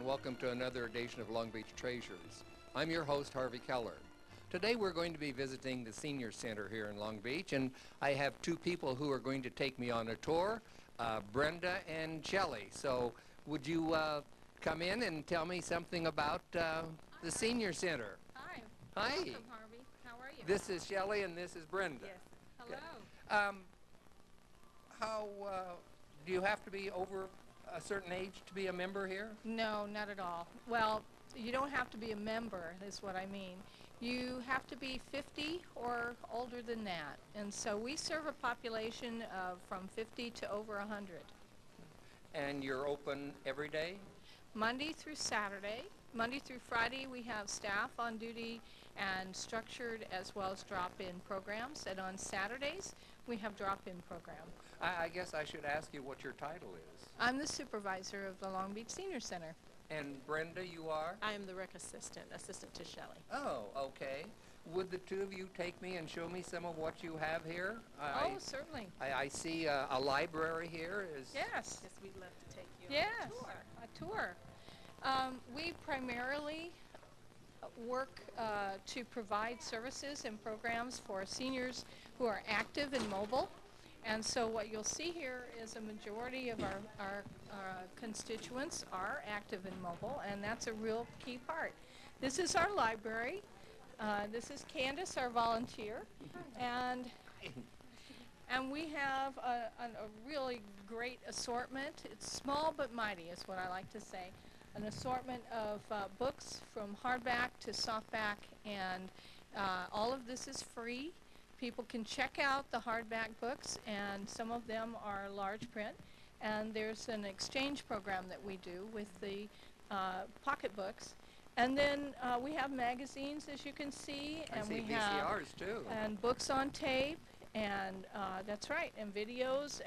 welcome to another edition of Long Beach Treasures. I'm your host, Harvey Keller. Today we're going to be visiting the Senior Center here in Long Beach, and I have two people who are going to take me on a tour, Brenda and Shelley. So would you come in and tell me something about the Senior Center? Hi. Hi. Welcome, Harvey. How are you? This is Shelley and this is Brenda. Yes. Hello. How do you have to be over a certain age to be a member here? No, not at all. Well, you don't have to be a member, is what I mean. You have to be 50 or older than that. And so we serve a population of from 50 to over 100. And you're open every day? Monday through Saturday. Monday through Friday we have staff on duty and structured as well as drop-in programs. And on Saturdays we have drop-in program. I guess I should ask you what your title is. I'm the supervisor of the Long Beach Senior Center. And Brenda, you are? I am the rec assistant to Shelley. Oh, okay. Would the two of you take me and show me some of what you have here? Oh, certainly. I see a library here. Yes. Yes, we'd love to take you Yes, on a tour. a tour. We primarily work to provide services and programs for seniors who are active and mobile. And so what you'll see here is a majority of our constituents are active and mobile, and that's a real key part. This is our library. This is Candace, our volunteer, and we have a really great assortment. It's small but mighty is what I like to say. An assortment of books from hardback to softback, and all of this is free. People can check out the hardback books, and some of them are large print. And there's an exchange program that we do with the pocket books. And then we have magazines, as you can see, and we have VCRs too. And books on tape, and that's right, and videos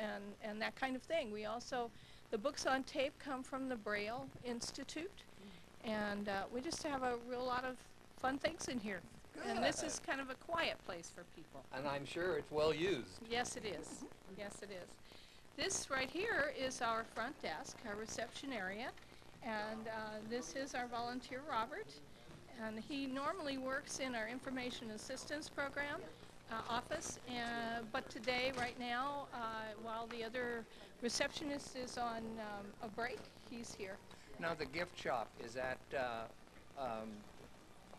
and that kind of thing. We also, the books on tape come from the Braille Institute, and we just have a real lot of fun things in here. Good. And this is kind of a quiet place for people. And I'm sure it's well used. Yes, it is. Yes, it is. This right here is our front desk, our reception area, and this is our volunteer, Robert. And he normally works in our information assistance program office, but today, right now, while the other receptionist is on a break, he's here. Now the gift shop, is that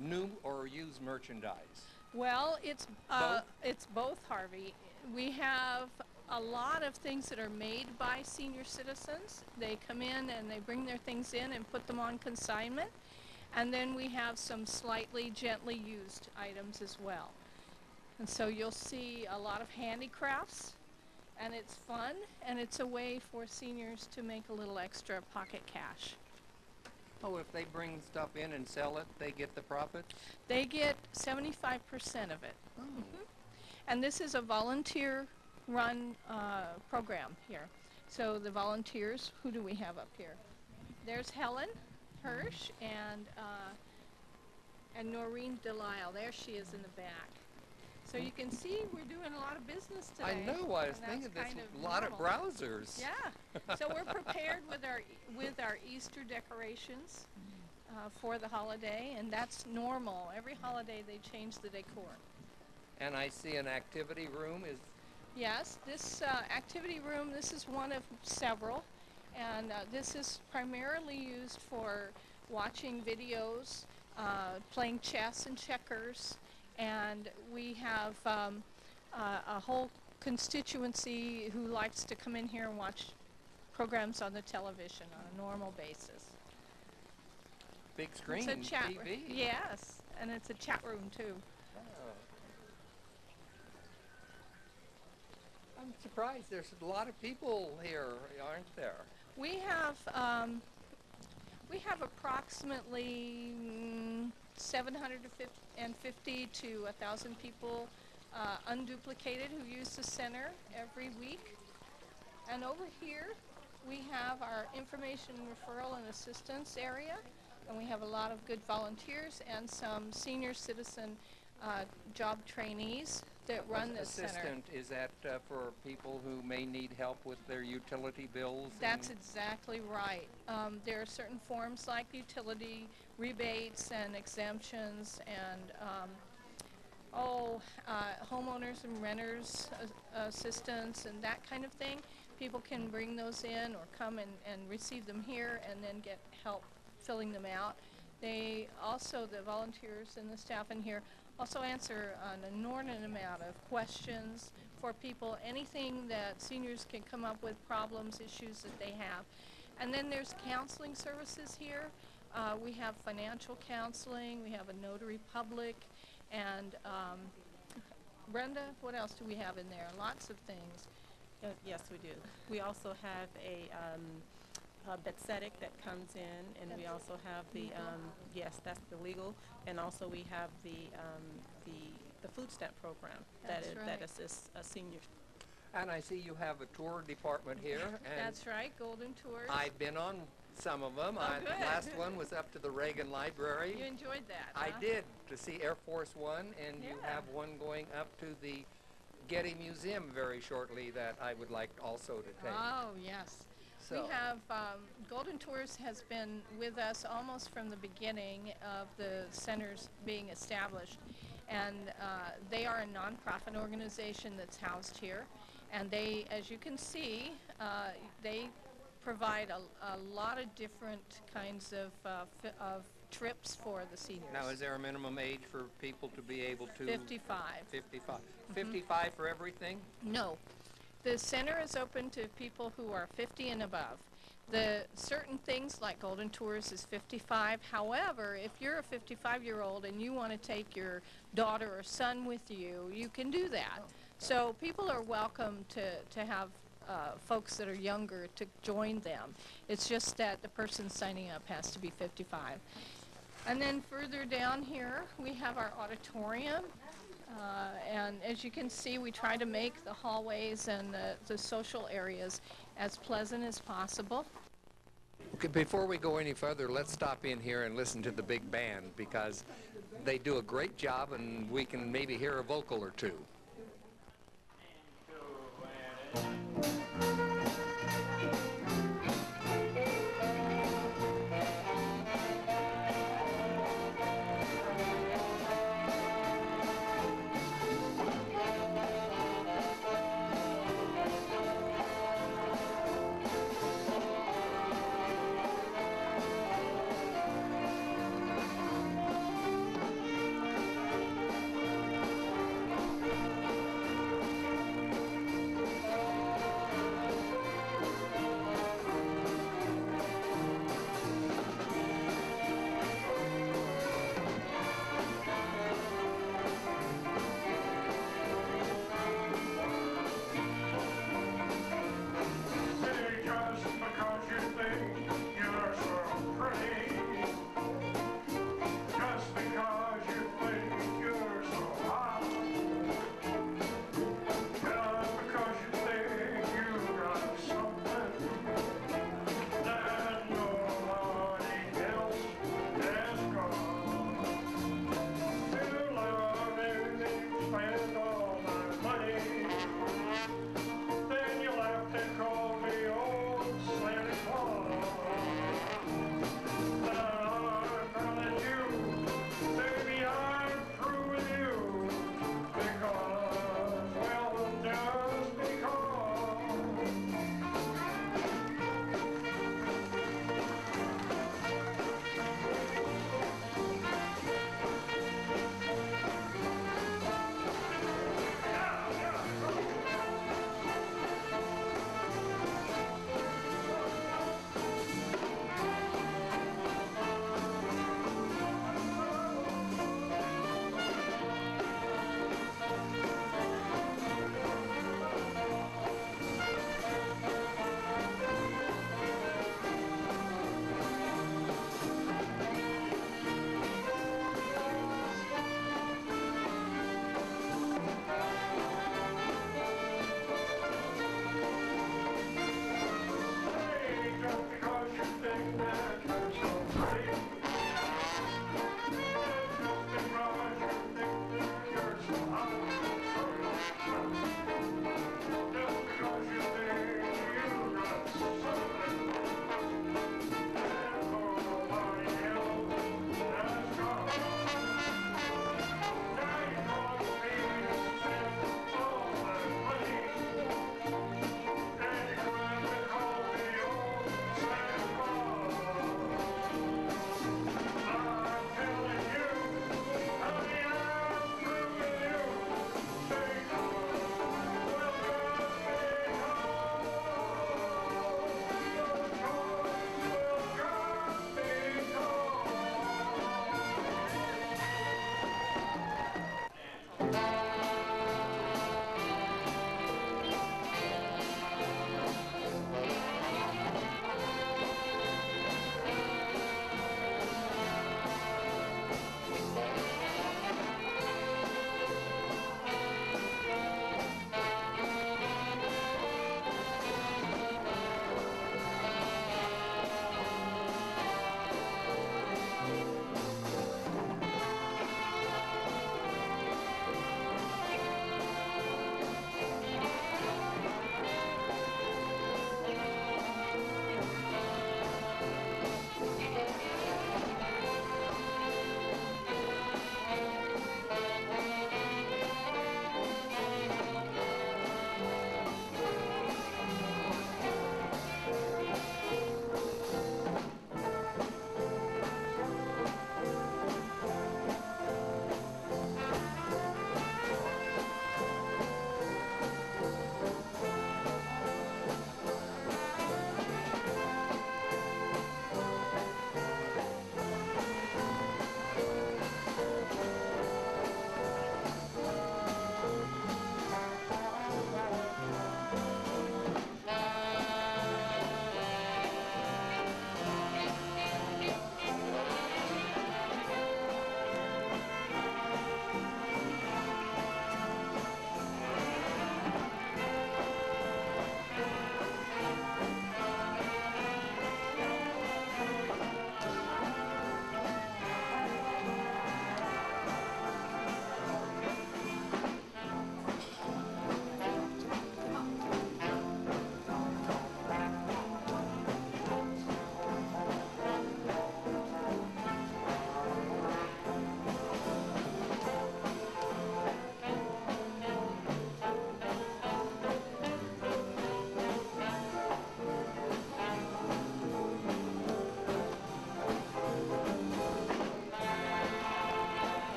new or used merchandise? Well, it's Both? both, Harvey. We have a lot of things that are made by senior citizens. They come in and they bring their things in and put them on consignment. And then we have some slightly gently used items as well. And so you'll see a lot of handicrafts, and it's fun, and it's a way for seniors to make a little extra pocket cash. Oh, if they bring stuff in and sell it, they get the profit? They get 75% of it. Oh. And this is a volunteer-run program here. So the volunteers, who do we have up here? There's Helen Hirsch and Noreen Delisle. There she is in the back. So you can see we're doing a lot of business today. I know. I was and thinking that's there's kind a lot of normal. browsers. Yeah. So we're prepared with our Easter decorations for the holiday, and that's normal. Every holiday they change the decor. And I see an activity room. Yes, this activity room, this is one of several, and this is primarily used for watching videos, playing chess and checkers, and we have a whole constituency who likes to come in here and watch programs on the television on a normal basis. Big screen It's a chat TV. room. Yes, and it's a chat room too. Oh. I'm surprised there's a lot of people here, aren't there? We have approximately 750 to 1,000 people unduplicated who use the center every week. And over here we have our information referral and assistance area, and we have a lot of good volunteers and some senior citizen job trainees that run this center. Assistant, is that for people who may need help with their utility bills? That's exactly right. There are certain forms like utility rebates and exemptions and homeowners and renters assistance and that kind of thing. People can bring those in or come and receive them here and then get help filling them out. They also, the volunteers and the staff in here, also answer an inordinate amount of questions for people, anything that seniors can come up with, problems, issues that they have. And then there's counseling services here. We have financial counseling, we have a notary public, and Brenda, what else do we have in there? Lots of things. Yes, we do. We also have a Betsetic that comes in, and we also have the yes, that's the legal, and also we have the food stamp program that assists seniors. And I see you have a tour department here. And That's right, Golden Tours. I've been on some of them. Oh, The good. last one was up to the Reagan Library. You enjoyed that, I huh? did, to see Air Force One, and you Yeah. have one going up to the Getty Museum very shortly that I would like also to take. Oh, yes. So- We have, Golden Tours has been with us almost from the beginning of the centers being established. And they are a nonprofit organization that's housed here. And they, as you can see, they provide a lot of different kinds of trips for the seniors. Now, is there a minimum age for people to be able to? 55. 55. 55 for everything? No. The center is open to people who are 50 and above. The certain things like Golden Tours is 55. However, if you're a 55-year-old and you want to take your daughter or son with you, you can do that. So people are welcome to have folks that are younger to join them. It's just that the person signing up has to be 55. And then further down here, we have our auditorium. And as you can see, we try to make the hallways and the social areas as pleasant as possible. Okay, before we go any further, let's stop in here and listen to the big band because they do a great job and we can maybe hear a vocal or two.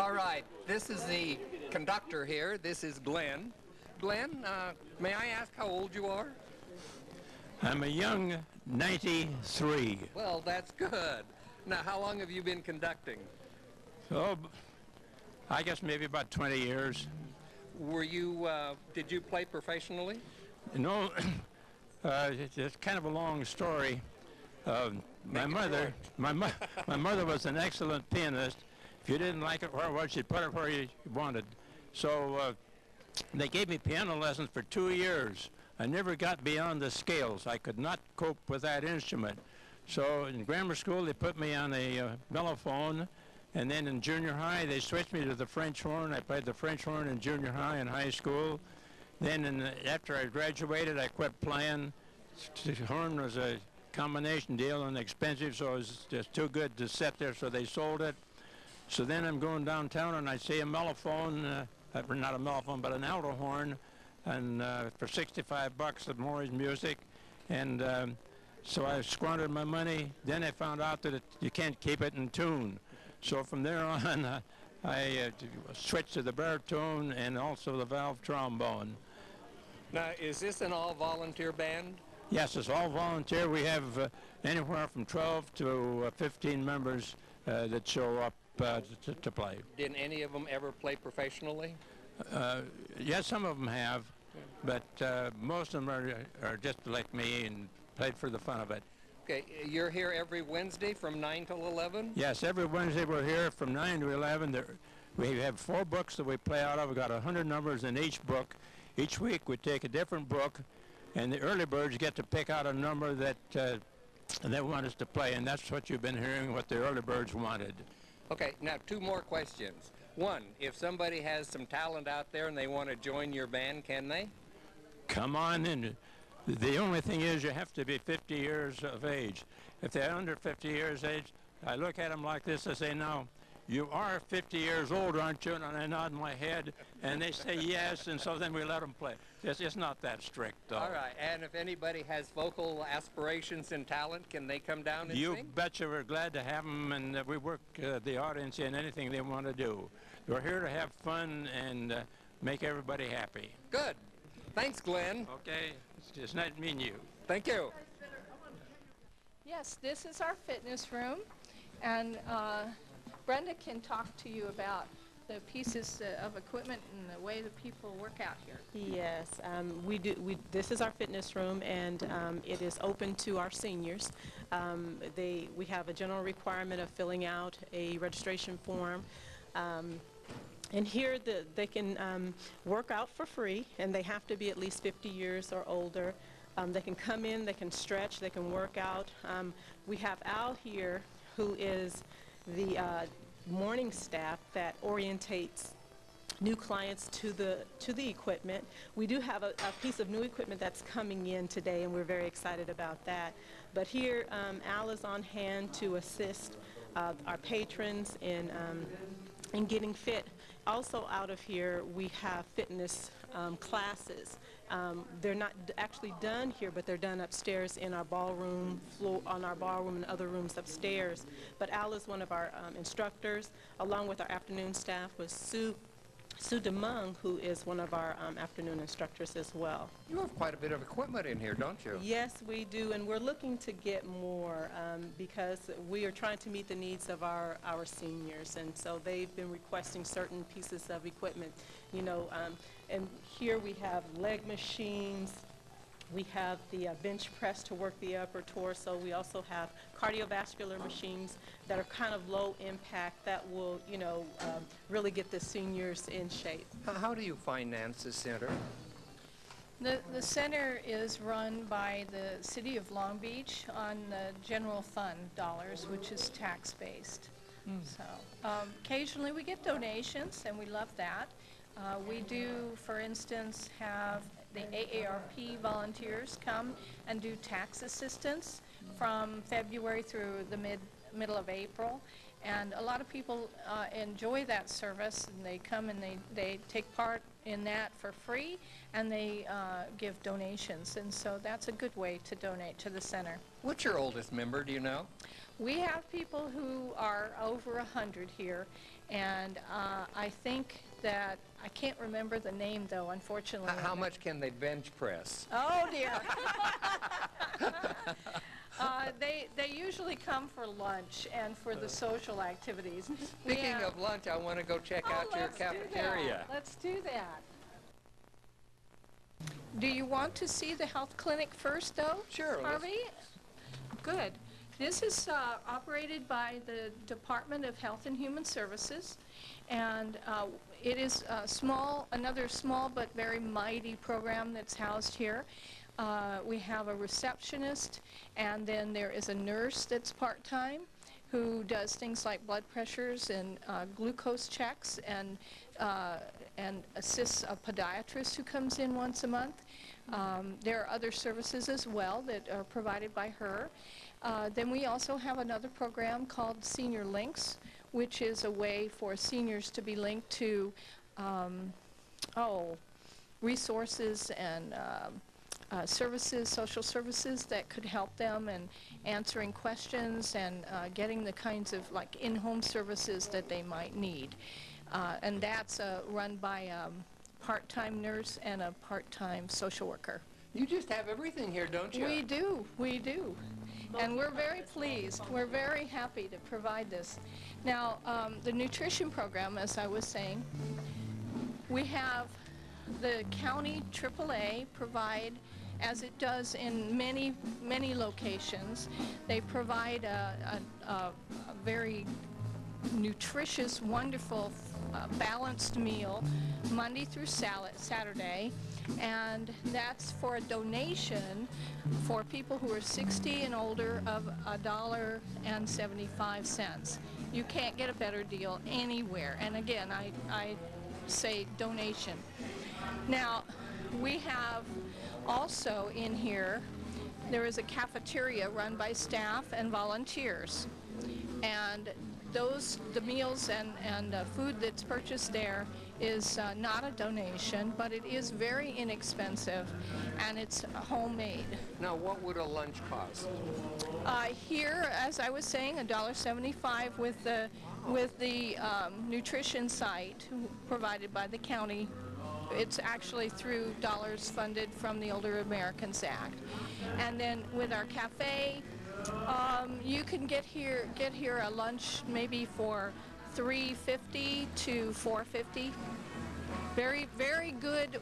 All right, this is the conductor here. This is Glenn. Glenn, may I ask how old you are? I'm a young 93. Well, that's good. Now, how long have you been conducting? So, I guess maybe about 20 years. Were you, did you play professionally? You know, it's kind of a long story. My mother was an excellent pianist. If you didn't like it where it was, she'd put it where you wanted. So they gave me piano lessons for 2 years. I never got beyond the scales. I could not cope with that instrument. So in grammar school, they put me on a mellophone, and then in junior high, they switched me to the French horn. I played the French horn in junior high and high school. Then after I graduated, I quit playing. The horn was a combination deal and expensive, so it was just too good to sit there, so they sold it. So then I'm going downtown, and I see a mellophone, not a mellophone, but an alto horn, and for $65 at Maury's Music. And so I squandered my money. Then I found out that you can't keep it in tune. So from there on, I switched to the baritone and also the valve trombone. Now, is this an all-volunteer band? Yes, it's all volunteer. We have anywhere from 12 to 15 members that show up to play. Didn't any of them ever play professionally? Yes, some of them have, but most of them are just like me and played for the fun of it. Okay, you're here every Wednesday from 9 till 11? Yes, every Wednesday we're here from 9 to 11. We have 4 books that we play out of. We've got 100 numbers in each book. Each week we take a different book, and the early birds get to pick out a number that they want us to play, and that's what you've been hearing, what the early birds wanted. Okay, now 2 more questions. One, if somebody has some talent out there and they want to join your band, can they? Come on in. The only thing is you have to be 50 years of age. If they're under 50 years age, I look at them like this, I say, now, you are 50 years old, aren't you? And I nod my head, and they say yes, and so then we let them play. It's not that strict, though. All right, and if anybody has vocal aspirations and talent, can they come down and You sing? betcha, we're glad to have them, and we work the audience in anything they want to do. We're here to have fun and make everybody happy. Good. Thanks, Glenn. Okay, it's nice meeting you. Thank you. Yes, this is our fitness room, and Brenda can talk to you about the pieces of equipment and the way the people work out here. Yes, this is our fitness room, and it is open to our seniors. We have a general requirement of filling out a registration form. And here they can work out for free, and they have to be at least 50 years or older. They can come in, they can stretch, they can work out. We have Al here, who is the morning staff that orientates new clients to the equipment. We do have a piece of new equipment that's coming in today, and we're very excited about that. But here, Al is on hand to assist our patrons in getting fit. Also out of here, we have fitness classes. They're not actually done here, but they're done upstairs in our ballroom floor, on our ballroom and other rooms upstairs. But Al is one of our instructors, along with our afternoon staff with Sue DeMung, who is one of our afternoon instructors as well. You have quite a bit of equipment in here, don't you? Yes, we do, and we're looking to get more because we are trying to meet the needs of our seniors, and so they've been requesting certain pieces of equipment, you know, and here we have leg machines. We have the bench press to work the upper torso. We also have cardiovascular machines that are kind of low impact that will, you know, really get the seniors in shape. How do you finance the center? The center is run by the City of Long Beach on the general fund dollars, which is tax-based. So occasionally we get donations, and we love that. We do, for instance, have the AARP volunteers come and do tax assistance from February through the middle of April. And a lot of people enjoy that service, and they come and they take part in that for free, and they give donations, and so that's a good way to donate to the center. What's your oldest member, do you know? We have people who are over 100 here, and I think that, I can't remember the name though, unfortunately. How much can they bench press? Oh dear. They usually come for lunch and for the social activities. Speaking of lunch, I want to go check out your cafeteria. Let's do that. Do you want to see the health clinic first, though? Sure. Harvey? Good. This is operated by the Department of Health and Human Services, and it is another small but very mighty program that's housed here. We have a receptionist, and then there is a nurse that's part-time who does things like blood pressures and glucose checks, and assists a podiatrist who comes in once a month. There are other services as well that are provided by her. Then we also have another program called Senior Links, which is a way for seniors to be linked to resources and services, social services that could help them, and answering questions and getting the kinds of like in-home services that they might need. And that's run by a part-time nurse and a part-time social worker. You just have everything here, don't you? We do, we do. And we're very pleased. We're very happy to provide this. Now, the nutrition program, as I was saying, we have the county AAA provide, as it does in many, many locations, they provide a very nutritious, wonderful, balanced meal Monday through Saturday, and that's for a donation for people who are 60 and older of $1.75. You can't get a better deal anywhere, and again, I say donation. Now, we have also in here, there is a cafeteria run by staff and volunteers, and the meals and food that's purchased there is not a donation, but it is very inexpensive, and it's homemade. Now, what would a lunch cost? Here, as I was saying, $1.75 with the nutrition site provided by the county. It's actually through dollars funded from the Older Americans Act. And then with our cafe, you can get here a lunch maybe for $3.50 to $4.50. Very, very good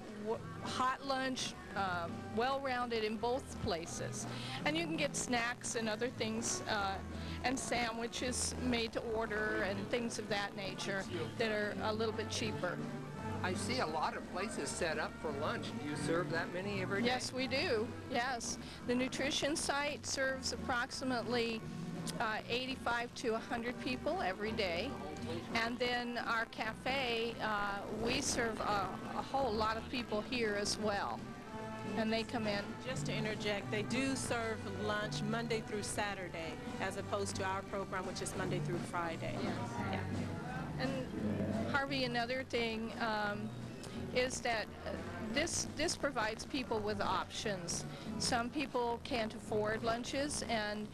hot lunch, well-rounded in both places. And you can get snacks and other things, and sandwiches made to order and things of that nature that are a little bit cheaper. I see a lot of places set up for lunch. Do you serve that many every day? Yes, we do. Yes. The nutrition site serves approximately 85 to 100 people every day. And then our cafe, we serve a whole lot of people here as well. And they come in. Just to interject, they do serve lunch Monday through Saturday, as opposed to our program, which is Monday through Friday. Yes. Yeah. And Harvey, another thing is that this provides people with options. Some people can't afford lunches, and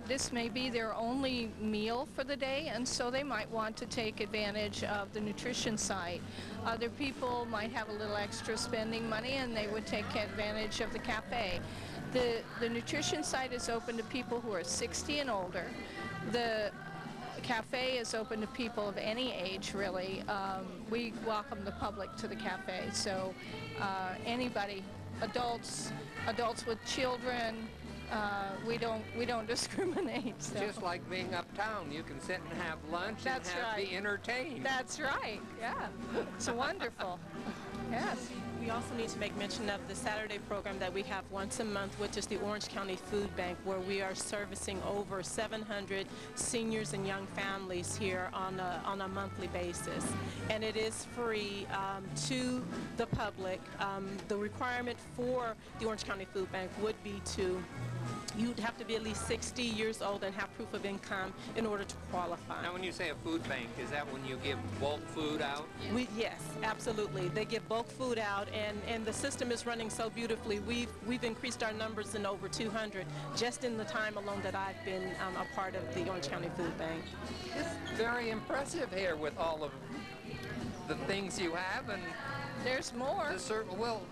this may be their only meal for the day, and so they might want to take advantage of the nutrition site. Other people might have a little extra spending money, and they would take advantage of the cafe. The nutrition site is open to people who are 60 and older. The cafe is open to people of any age, really. We welcome the public to the cafe, so anybody, adults with children, we don't discriminate. So. Just like being uptown, you can sit and have lunch be entertained. That's right. Yeah, it's wonderful. Yes. We also need to make mention of the Saturday program that we have once a month, which is the Orange County Food Bank, where we are servicing over 700 seniors and young families here on a monthly basis. And it is free to the public. The requirement for the Orange County Food Bank would be you'd have to be at least 60 years old and have proof of income in order to qualify. Now, when you say a food bank, is that when you give bulk food out? Yes, absolutely. They give bulk food out, and the system is running so beautifully. We've increased our numbers in over 200 just in the time alone that I've been a part of the Orange County Food Bank. It's very impressive here with all of the things you have, and There's more. well,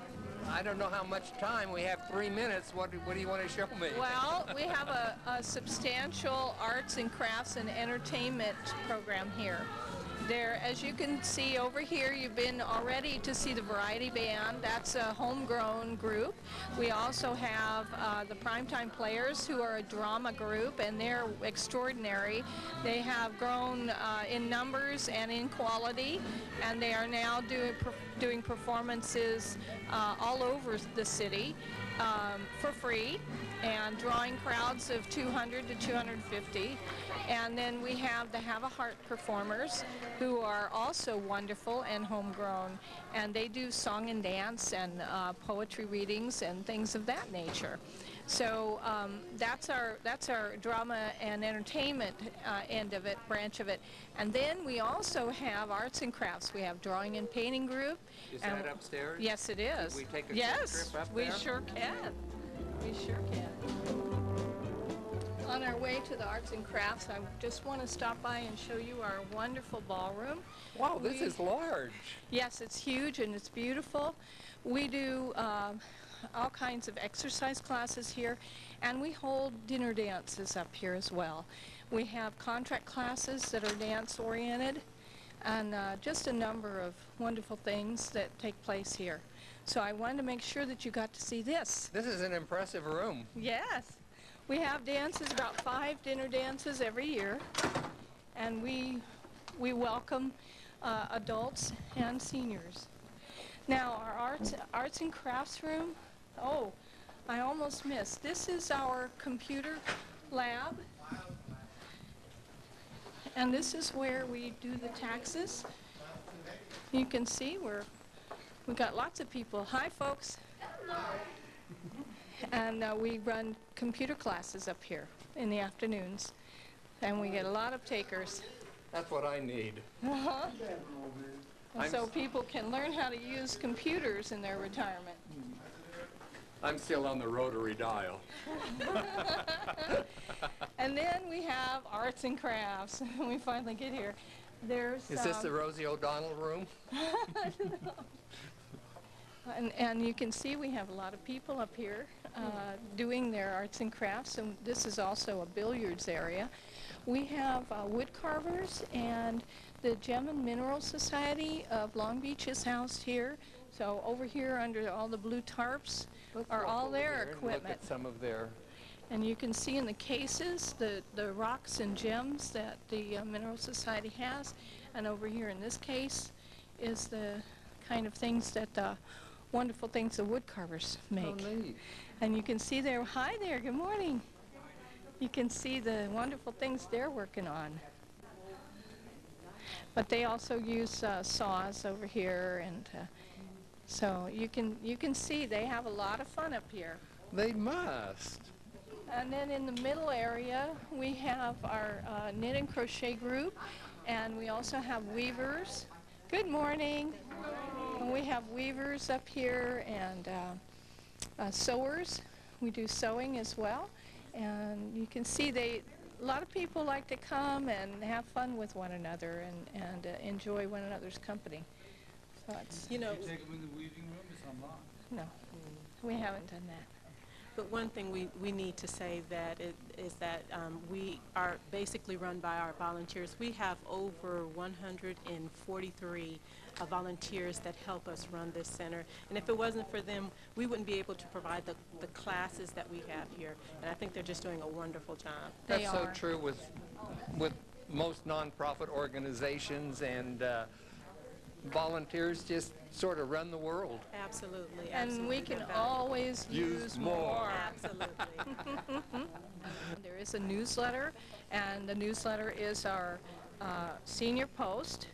I don't know how much time. We have 3 minutes. What do you want to show me? Well, we have a substantial arts and crafts and entertainment program here. There, as you can see over here, you've been already to see the Variety Band. That's a homegrown group. We also have the Primetime Players, who are a drama group, and they're extraordinary. They have grown in numbers and in quality, and they are now doing performances all over the city for free, and drawing crowds of 200 to 250. And then we have the Have a Heart performers, who are also wonderful and homegrown, and they do song and dance and poetry readings and things of that nature. So that's our drama and entertainment end of it, branch of it. And then we also have arts and crafts. We have drawing and painting group. Is that upstairs? Yes, it is. Can we take a yes, trip up we there? sure can. We sure can. On our way to the arts and crafts, I just want to stop by and show you our wonderful ballroom. Wow, this is large. Yes, it's huge and it's beautiful. We do all kinds of exercise classes here, and we hold dinner dances up here as well. We have contract classes that are dance-oriented, and just a number of wonderful things that take place here. So I wanted to make sure that you got to see this. This is an impressive room. Yes. We have dances, about 5 dinner dances every year, and we welcome adults and seniors. Now, our arts and crafts room, oh, I almost missed. This is our computer lab, and this is where we do the taxes. You can see we've got lots of people. Hi, folks. And we run computer classes up here in the afternoons, and we get a lot of takers. That's what I need. So people can learn how to use computers in their retirement. I'm still on the rotary dial. And then we have arts and crafts. We finally get here. There's Is this the Rosie O'Donnell room? And you can see we have a lot of people up here doing their arts and crafts, and this is also a billiards area. We have wood carvers, and the Gem and Mineral Society of Long Beach is housed here. So over here under all the blue tarps are all their equipment. Look at some of their... And you can see in the cases the rocks and gems that the Mineral Society has. And over here in this case is the kind of things that the wonderful things the wood carvers make. Oh, neat. And you can see there, hi there, good morning. You can see the wonderful things they're working on. But they also use saws over here, and so you can see they have a lot of fun up here. They must. And then in the middle area, we have our knit and crochet group, and we also have weavers. Good morning. And we have weavers up here, and sewers. We do sewing as well. And you can see a lot of people like to come and have fun with one another and enjoy one another's company. So it's, You know, You take them in the weaving room, it's unlocked. no, we haven't done that. but one thing we need to say that is that we are basically run by our volunteers. We have over 143 volunteers that help us run this center. And if it wasn't for them, we wouldn't be able to provide the classes that we have here. And I think they're just doing a wonderful job. They That's so are. true with most nonprofit organizations, and volunteers just sort of run the world. Absolutely. And we can they're valuable. always use more. Absolutely. There is a newsletter, and the newsletter is our senior post,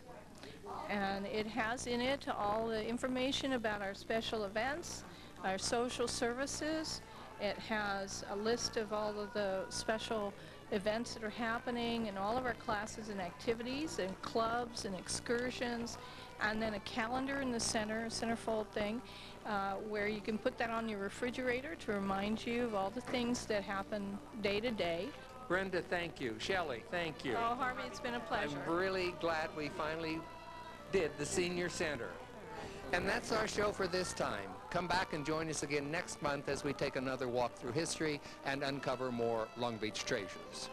and it has in it all the information about our special events, our social services. It has a list of all of the special events that are happening and all of our classes and activities and clubs and excursions, and then a calendar in the centerfold thing where you can put that on your refrigerator to remind you of all the things that happen day to day. Brenda, thank you. Shelley, thank you. Oh, Harvey, it's been a pleasure. I'm really glad we finally did the Senior Center. And that's our show for this time. Come back and join us again next month as we take another walk through history and uncover more Long Beach treasures.